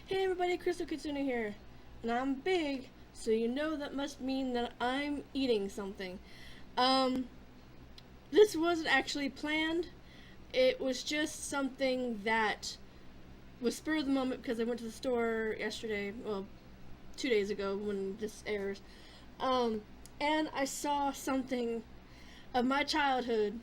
Hey everybody, Crystal Kitsune here, and I'm big, so you know that must mean that I'm eating something. Um, this wasn't actually planned. It was just something that was spur of the moment because I went to the store yesterday, well, 2 days ago when this airs, um, and I saw something of my childhood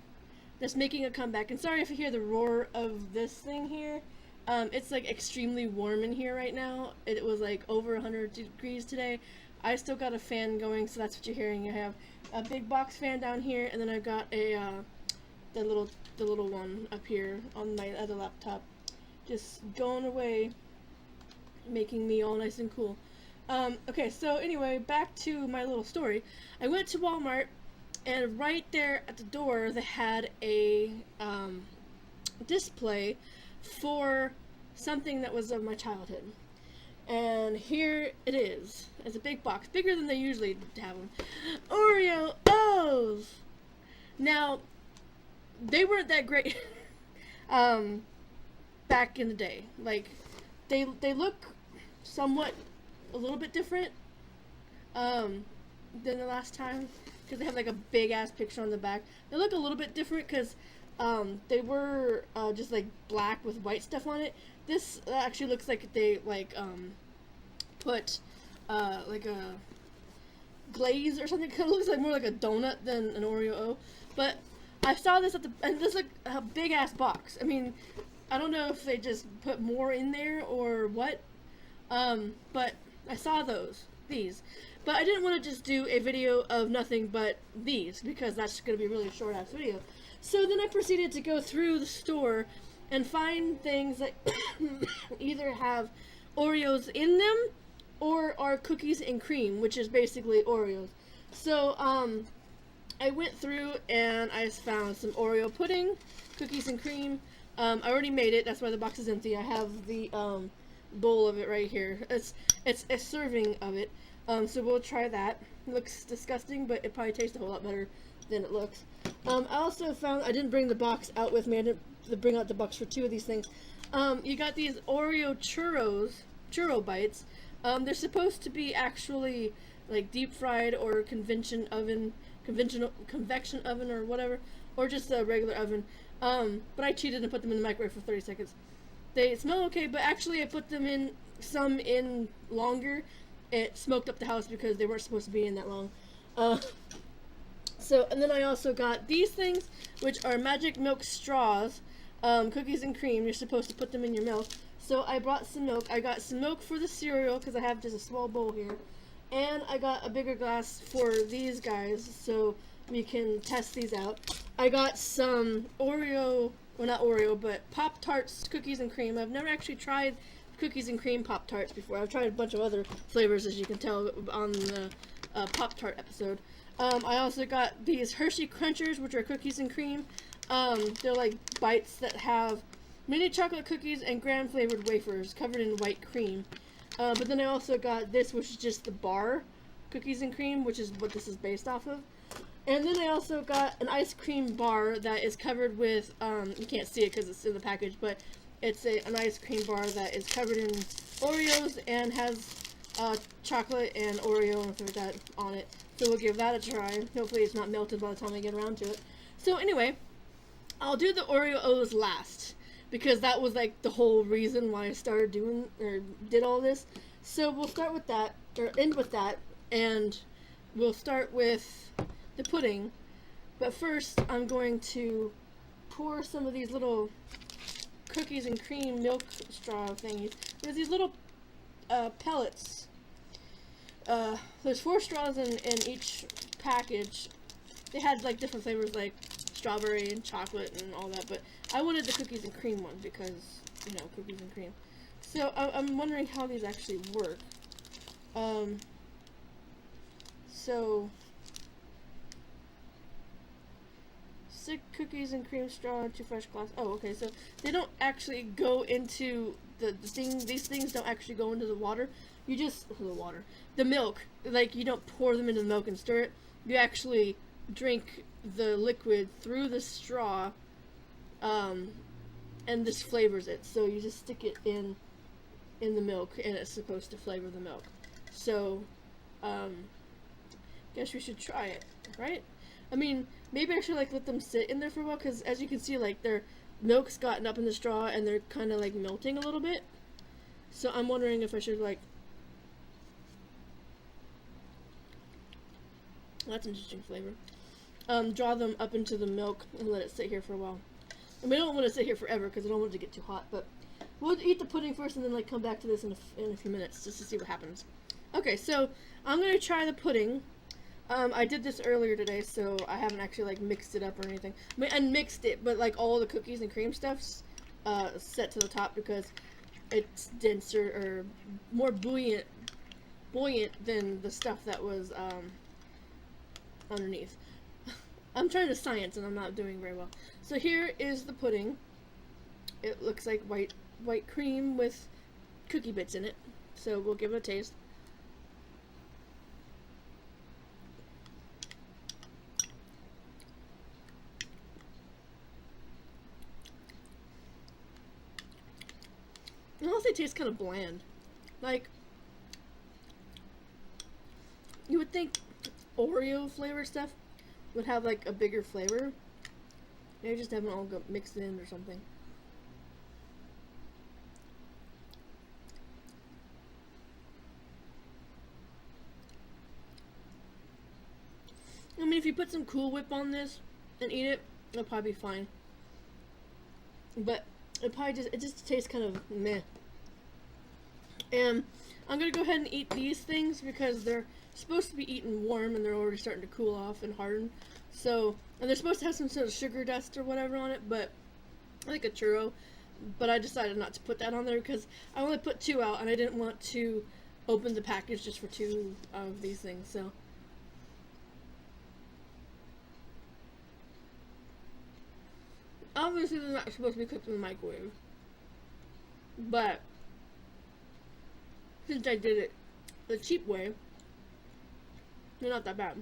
that's making a comeback. And sorry if you hear the roar of this thing here. It's like extremely warm in here right now. It was like over 100 degrees today. I still got a fan going, so that's what you're hearing. I have a big box fan down here, and then I've got a the little one up here on my other laptop, just going away, making me all nice and cool. Okay, so anyway, back to my little story. I went to Walmart, and right there at the door, they had a display for something that was of my childhood. And here it is. It's a big box, bigger than they usually have them. Oreo O's! Now, they weren't that great back in the day. Like, they look somewhat a little bit different than the last time, because they have like a big ass picture on the back. They look a little bit different because they were just like black with white stuff on it. This actually looks like they put like a glaze or something. It kind of looks like more like a donut than an Oreo O. But I saw this and this is like a big ass box. I mean, I don't know if they just put more in there or what. But I saw these. But I didn't want to just do a video of nothing but these, because that's going to be a really short ass video. So then I proceeded to go through the store and find things that either have Oreos in them or are cookies and cream, which is basically Oreos. So I went through and I found some Oreo pudding, cookies and cream. I already made it, that's why the box is empty. I have the bowl of it right here. It's a serving of it. So we'll try that. It looks disgusting, but it probably tastes a whole lot better than it looks. I also found, I didn't bring the box out with me. I didn't bring out the box for two of these things. You got these Oreo churro bites. They're supposed to be actually like deep fried or convection oven or whatever, or just a regular oven. But I cheated and put them in the microwave for 30 seconds. They smell okay, but actually I put them in in longer. It smoked up the house because they weren't supposed to be in that long. And then I also got these things, which are magic milk straws, cookies and cream. You're supposed to put them in your milk. So I brought some milk. I got some milk for the cereal because I have just a small bowl here. And I got a bigger glass for these guys so we can test these out. I got some Oreo, well not Oreo, but Pop-Tarts cookies and cream. I've never actually tried cookies and cream Pop-Tarts before. I've tried a bunch of other flavors, as you can tell on the Pop-Tart episode. I also got these Hershey Crunchers, which are cookies and cream. They're like bites that have mini chocolate cookies and graham flavored wafers covered in white cream. But then I also got this, which is just the bar cookies and cream, which is what this is based off of. And then I also got an ice cream bar that is covered with, you can't see it because it's in the package, but it's an ice cream bar that is covered in Oreos and has chocolate and Oreo and stuff like that on it. So we'll give that a try. Hopefully it's not melted by the time I get around to it. So anyway, I'll do the Oreo O's last, because that was like the whole reason why I started did all this. So we'll start with that, or end with that, and we'll start with the pudding. But first I'm going to pour some of these little cookies and cream milk straw thingies. There's these little pellets. There's 4 straws in each package. They had like different flavors like strawberry and chocolate and all that, but I wanted the cookies and cream one because, you know, cookies and cream. So I'm wondering how these actually work. So 6 cookies and cream straw, 2 fresh glass. Oh, okay, so they don't actually go into the thing. These things don't actually go into the water. You just, the milk, like you don't pour them into the milk and stir it. You actually drink the liquid through the straw, and this flavors it. So you just stick it in in the milk, and it's supposed to flavor the milk. So, guess we should try it, right? I mean, maybe I should like let them sit in there for a while, because as you can see, like their milk's gotten up in the straw and they're kind of like melting a little bit. So I'm wondering if I should like, that's an interesting flavor. Draw them up into the milk and let it sit here for a while. I mean, I don't want to sit here forever because I don't want it to get too hot, but we'll eat the pudding first and then like come back to this in a few minutes just to see what happens. Okay, so I'm gonna try the pudding. I did this earlier today, so I haven't actually like mixed it up or anything. I mean, I mixed it, but like all the cookies and cream stuff's set to the top because it's denser or more buoyant than the stuff that was underneath. I'm trying to science and I'm not doing very well. So here is the pudding. It looks like white cream with cookie bits in it. So we'll give it a taste. It honestly tastes kind of bland. Like, you would think Oreo flavor stuff would have like a bigger flavor. Maybe just haven't all got mixed in or something. I mean, if you put some Cool Whip on this and eat it, it'll probably be fine. But it just tastes kind of meh. And I'm gonna go ahead and eat these things because they're supposed to be eaten warm and they're already starting to cool off and harden. So, and they're supposed to have some sort of sugar dust or whatever on it, but like a churro. But I decided not to put that on there because I only put 2 out and I didn't want to open the package just for 2 of these things. So, obviously they're not supposed to be cooked in the microwave. But since I did it the cheap way, they're not that bad.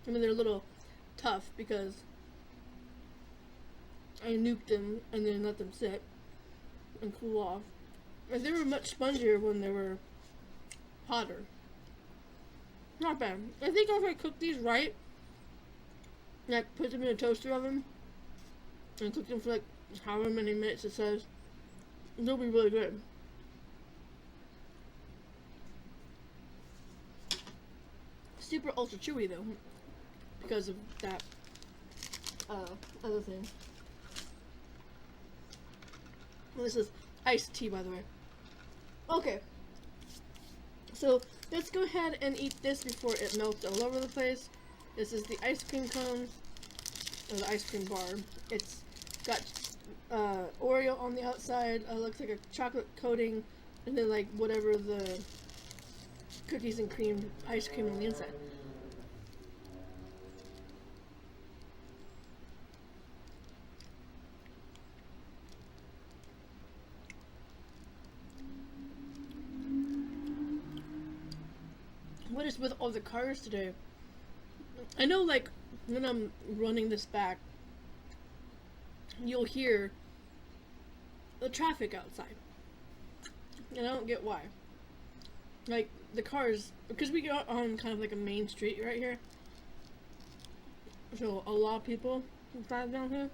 I mean, they're a little tough because I nuked them and then let them sit and cool off. And they were much spongier when they were hotter. Not bad. I think if I cook these right, like put them in a toaster oven and cook them for like however many minutes it says, they'll be really good. Super ultra chewy though, because of that other thing. Well, this is iced tea, by the way. Okay, so let's go ahead and eat this before it melts all over the place. This is the ice cream cone, or the ice cream bar. It's got Oreo on the outside, looks like a chocolate coating, and then like whatever the cookies and cream, ice cream on the inside. What is with all the cars today? I know, like, when I'm running this back, you'll hear the traffic outside. And I don't get why. Like, the cars, because we got on kind of like a main street right here. So, a lot of people drive down here.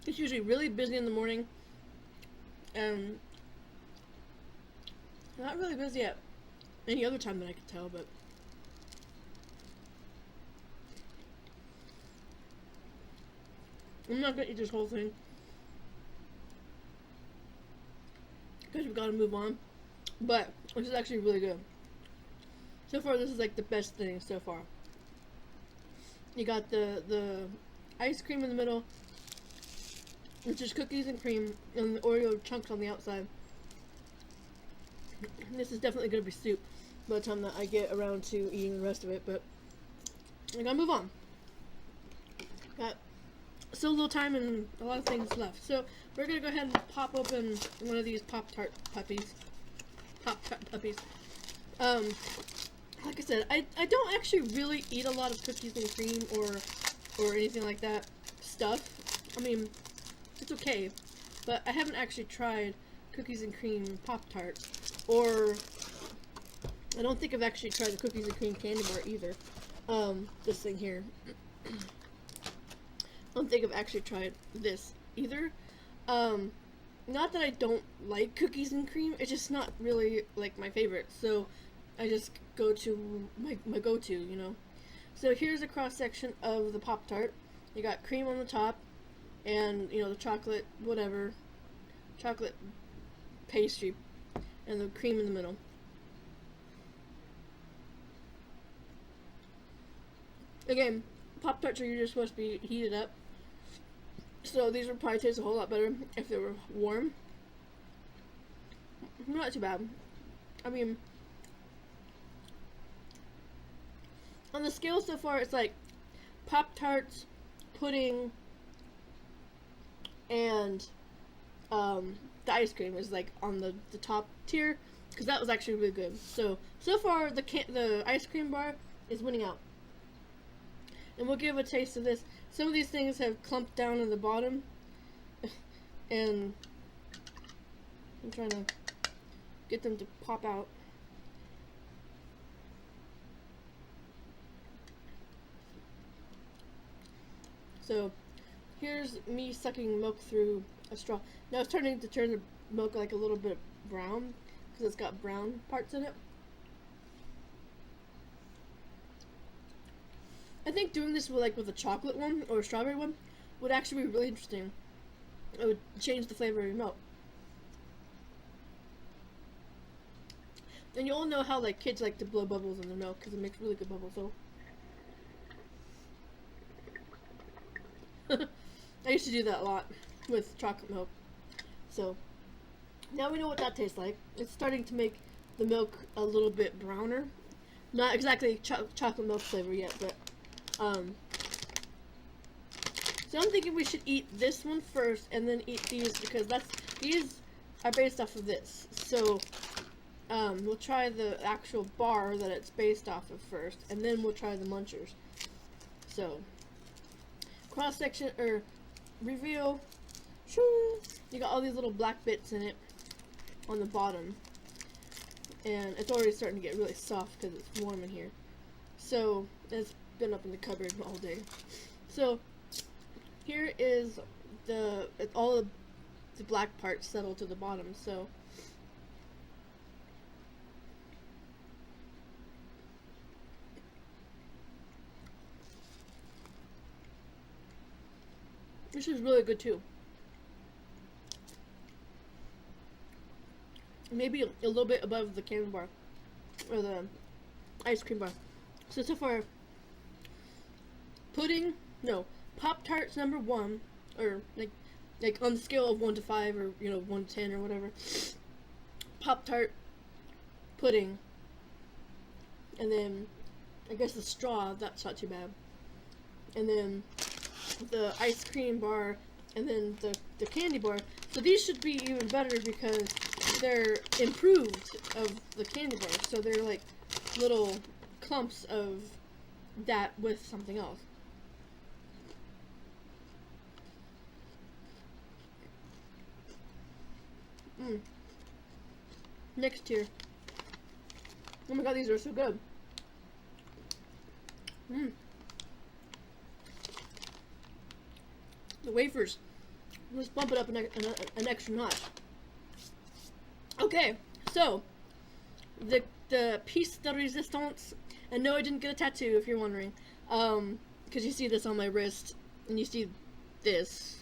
It's usually really busy in the morning. And not really busy at any other time that I could tell, but I'm not gonna eat this whole thing because we've got to move on. But this is actually really good. So far, this is like the best thing so far. You got the ice cream in the middle, which is cookies and cream, and the Oreo chunks on the outside. This is definitely going to be soup by the time that I get around to eating the rest of it, but I gotta move on. Got still a little time and a lot of things left. So we're going to go ahead and pop open one of these Pop-Tart puppies. Pop-Tart puppies. Like I said, I don't actually really eat a lot of cookies and cream or or anything like that stuff. I mean, it's okay, but I haven't actually tried cookies and cream Pop-Tarts, or I don't think I've actually tried the cookies and cream candy bar either. This thing here. I don't think I've actually tried this either. Not that I don't like cookies and cream, it's just not really like my favorite, so I just go to my go-to, you know. So here's a cross section of the Pop-Tart. You got cream on the top, and you know, the chocolate whatever, chocolate pastry, and the cream in the middle. Again, Pop-Tarts are usually supposed to be heated up, so these would probably taste a whole lot better if they were warm. Not too bad. I mean, on the scale so far, it's like Pop-Tarts, pudding, and the ice cream is like on the top tier, because that was actually really good. So far the ice cream bar is winning out. And we'll give a taste of this. Some of these things have clumped down in the bottom, and I'm trying to get them to pop out. So here's me sucking milk through a straw. Now it's turning to turn the milk like a little bit brown, because it's got brown parts in it. I think doing this with a chocolate one or a strawberry one would actually be really interesting. It would change the flavor of your milk. And you all know how like kids like to blow bubbles in their milk because it makes really good bubbles. So I used to do that a lot with chocolate milk. So now we know what that tastes like. It's starting to make the milk a little bit browner. Not exactly chocolate milk flavor yet, but so I'm thinking we should eat this one first and then eat these, because these are based off of this. So we'll try the actual bar that it's based off of first, and then we'll try the munchers. So cross section or reveal. You got all these little black bits in it on the bottom, and it's already starting to get really soft because it's warm in here. So it's been up in the cupboard all day. So here is all of the black parts settled to the bottom. So this is really good too. Maybe a little bit above the candy bar or the ice cream bar. So far, pudding, no, Pop-Tarts #1, or like on the scale of 1 to 5, or 1 to 10 or whatever. Pop-Tart, pudding, and then I guess the straw, that's not too bad. And then the ice cream bar, and then the candy bar. So these should be even better because they're improved of the candy bar. So they're like little clumps of that with something else. Next tier. Oh my god, these are so good. The wafers. Let's bump it up an extra notch. Okay, so the piece de resistance. And no, I didn't get a tattoo, if you're wondering. Because you see this on my wrist, and you see this.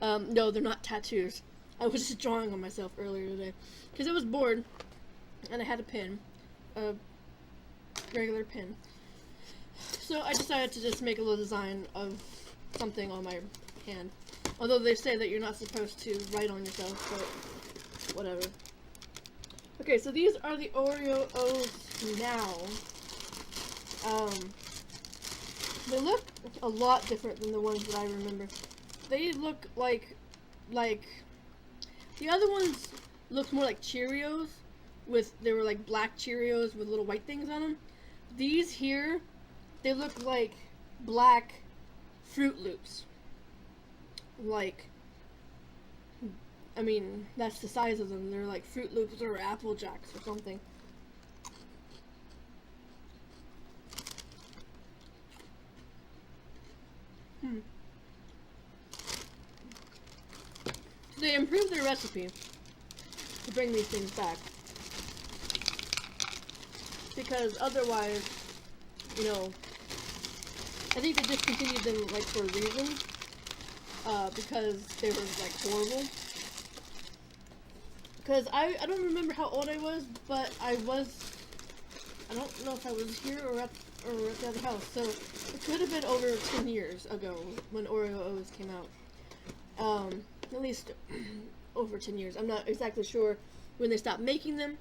No, they're not tattoos. I was just drawing on myself earlier today. Because I was bored, and I had a pen. A regular pen. So I decided to just make a little design of something on my hand. Although they say that you're not supposed to write on yourself, but whatever. Okay, so these are the Oreo O's now. They look a lot different than the ones that I remember. They look like the other ones looked more like Cheerios, they were like black Cheerios with little white things on them. These here, they look like black Fruit Loops. Like, I mean, that's the size of them. They're like Fruit Loops or Apple Jacks or something. So they improved their recipe to bring these things back. Because otherwise, you know, I think they discontinued them like for a reason. Because they were like horrible. Because I don't remember how old I was, but I don't know if I was here or at the other house. So it could have been over 10 years ago when Oreo O's came out. At least over 10 years. I'm not exactly sure when they stopped making them.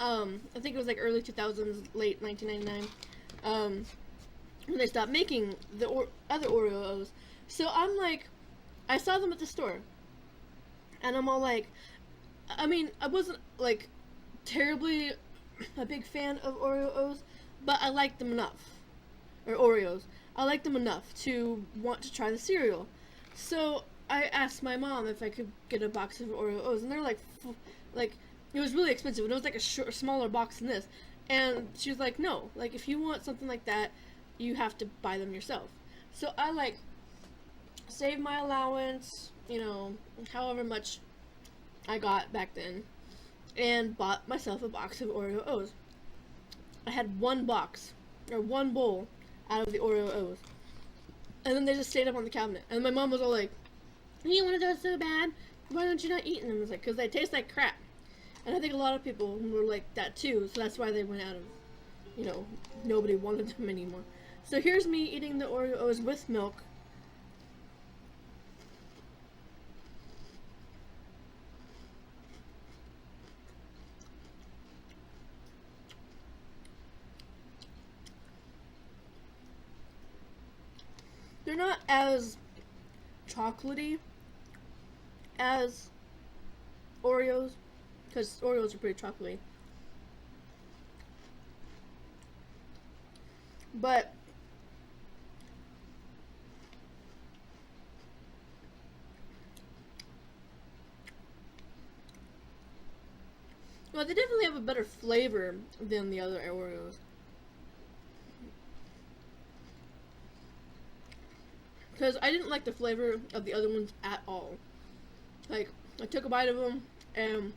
I think it was like early 2000s, late 1999. When they stopped making the other Oreo O's. So I'm like, I saw them at the store. And I'm all like, I mean, I wasn't like terribly a big fan of Oreo O's, but I liked them enough. Or Oreos. I liked them enough to want to try the cereal. So I asked my mom if I could get a box of Oreo O's, and they're like it was really expensive. And it was like a smaller box than this. And she was like, no, like if you want something like that, you have to buy them yourself. So I like saved my allowance, you know, however much I got back then, and bought myself a box of Oreo O's. I had one box, or one bowl, out of the Oreo O's. And then they just stayed up on the cabinet. And my mom was all like, you want those so bad? Why don't you not eat them? I was like, because they taste like crap. And I think a lot of people were like that too, so that's why they went out of, you know, nobody wanted them anymore. So here's me eating the Oreo O's with milk. They're not as chocolatey as Oreos, because Oreos are pretty chocolatey. But well, they definitely have a better flavor than the other Oreos. Because I didn't like the flavor of the other ones at all. Like, I took a bite of them, and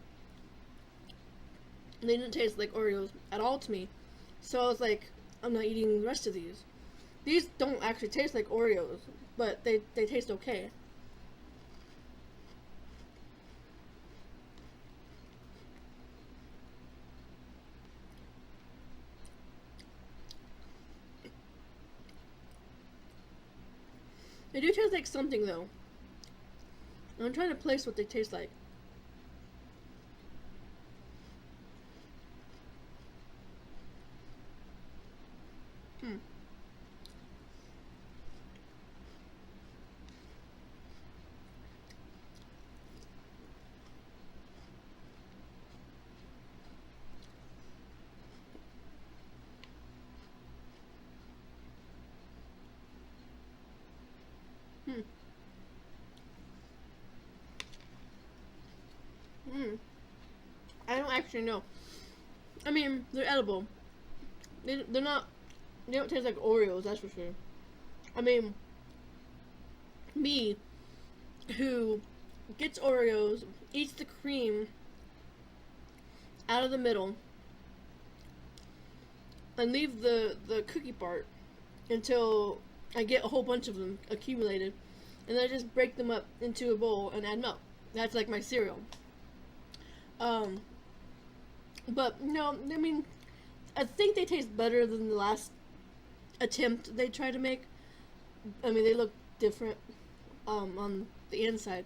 they didn't taste like Oreos at all to me. So I was like, I'm not eating the rest of these. These don't actually taste like Oreos, but they taste okay. They do taste like something, though. I'm trying to place what they taste like. Hmm. Hmm. Hmm. I don't actually know. I mean, they're edible. They're not. They don't taste like Oreos, that's for sure. I mean, me, who gets Oreos, eats the cream out of the middle, and leave the cookie part until I get a whole bunch of them accumulated, and then I just break them up into a bowl and add milk. That's like my cereal. But no, I mean, I think they taste better than the last attempt they tried to make. I mean, they look different on the inside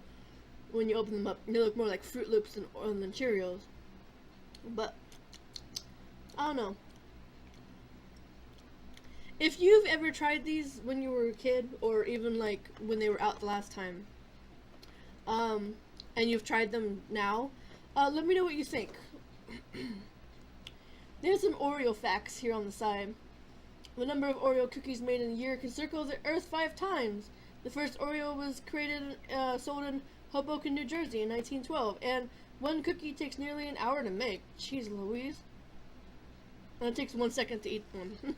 when you open them up. They look more like Fruit Loops than Cheerios. But I don't know. If you've ever tried these when you were a kid, or even like when they were out the last time, and you've tried them now, let me know what you think. There's some Oreo facts here on the side. The number of Oreo cookies made in a year can circle the Earth 5 times. The first Oreo was sold in Hoboken, New Jersey in 1912, and one cookie takes nearly an hour to make. Jeez Louise. And it takes 1 second to eat one.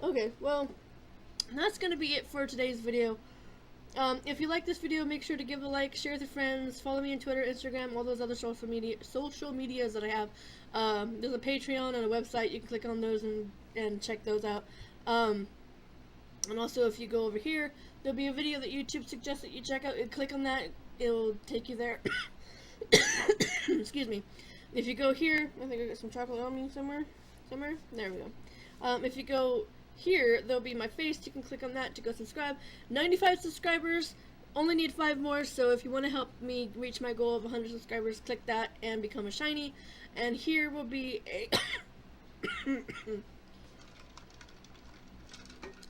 Okay, well, that's going to be it for today's video. If you like this video, make sure to give it a like, share with your friends, follow me on Twitter, Instagram, all those other social medias that I have. There's a Patreon and a website. You can click on those and check those out. And also, if you go over here, there'll be a video that YouTube suggests that you check out. You click on that, it'll take you there. Excuse me. If you go here, I think I got some chocolate on me somewhere. There we go. If you go here, there'll be my face. You can click on that to go subscribe. 95 subscribers. Only need 5 more, so if you want to help me reach my goal of 100 subscribers, click that and become a shiny. And here will be a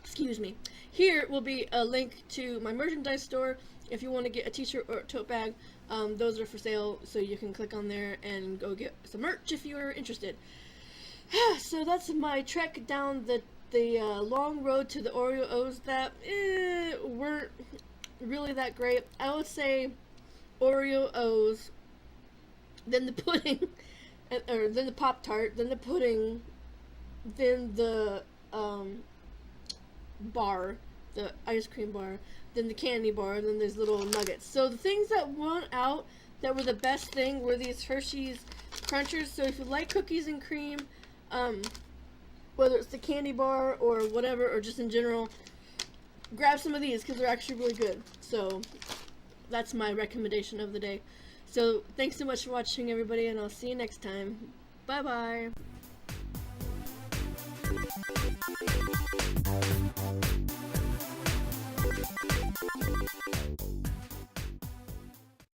excuse me. Here will be a link to my merchandise store. If you want to get a t-shirt or a tote bag, those are for sale, so you can click on there and go get some merch if you are interested. So that's my trek down the long road to the Oreo O's that weren't really that great. I would say Oreo O's, then the pudding, or then the Pop-Tart, then the pudding, then the bar, the ice cream bar, then the candy bar, and then there's little nuggets. So the things that won out that were the best thing were these Hershey's Crunchers. So if you like cookies and cream, whether it's the candy bar or whatever, or just in general, grab some of these because they're actually really good. So that's my recommendation of the day. So thanks so much for watching, everybody, and I'll see you next time. Bye bye.